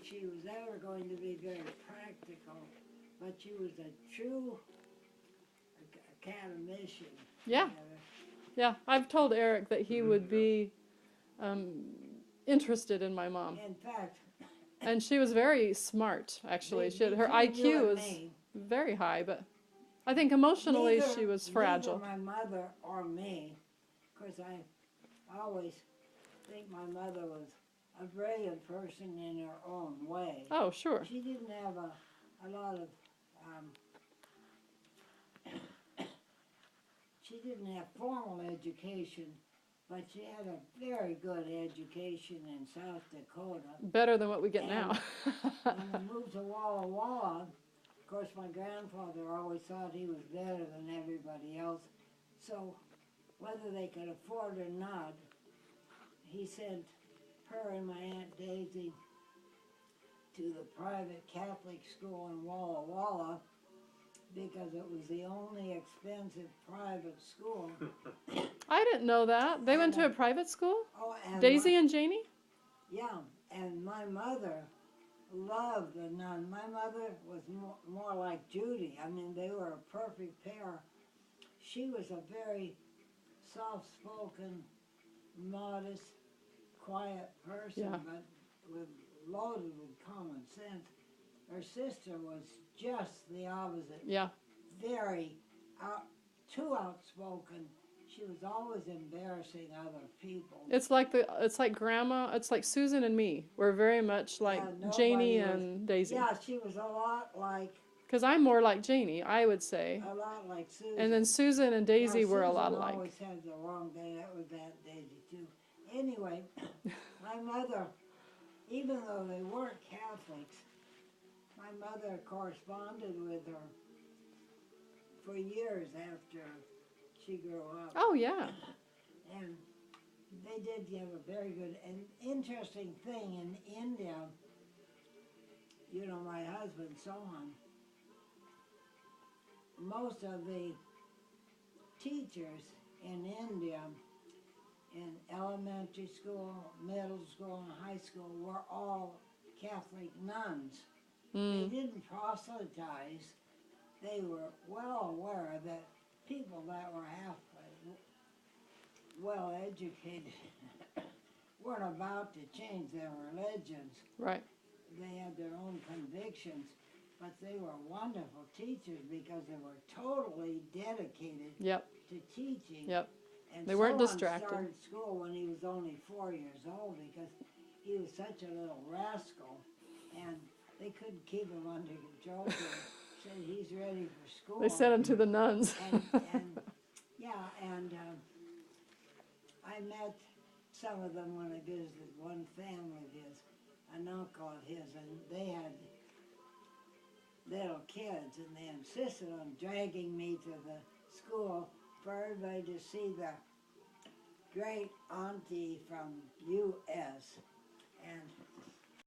she was ever going to be very practical, but she was a true academician. Yeah. Yeah, I've told Eric that he would be interested in my mom. In fact, and she was very smart, actually. Her IQ was very high, but I think emotionally she was fragile. Neither my mother or me, because I always think my mother was a brilliant person in her own way. Oh, sure. She didn't have a lot of, she didn't have formal education, but she had a very good education in South Dakota. Better than what we get now. When I moved to Walla Walla, of course my grandfather always thought he was better than everybody else. So whether they could afford it or not, he sent her and my Aunt Daisy to the private Catholic school in Walla Walla because it was the only expensive private school. I didn't know that. They went to a private school? Oh, Daisy and Janie? Yeah, and my mother loved the nun. My mother was more like Judy. I mean, they were a perfect pair. She was a very soft-spoken, modest, quiet person, but loaded with common sense. Her sister was just the opposite. Yeah. Very too outspoken. She was always embarrassing other people. It's like Grandma. It's like Susan and me. We're very much like Janie and Daisy. Yeah, she was a lot like. Because I'm more like Janie, I would say. A lot like Susan. And then Susan and Daisy were a lot Susan alike. always had the wrong day. That was Aunt Daisy too. Anyway, my mother, even though they weren't Catholics, my mother corresponded with her for years after she grew up. Oh, yeah. And they did give a very good and interesting thing in India. You know, my husband, Sohan, most of the teachers in India, in elementary school, middle school, and high school, were all Catholic nuns. They didn't proselytize. They were well aware that people that were halfway well educated weren't about to change their religions. Right. They had their own convictions, but they were wonderful teachers because they were totally dedicated to teaching. Yep. And They weren't Solon distracted. Started school when he was only 4 years old because he was such a little rascal, and they couldn't keep him under control. So they said he's ready for school. They sent him to the nuns. and I met some of them when I visited one family of his, an uncle of his, and they had little kids, and they insisted on dragging me to the school for everybody to see the great auntie from U.S. And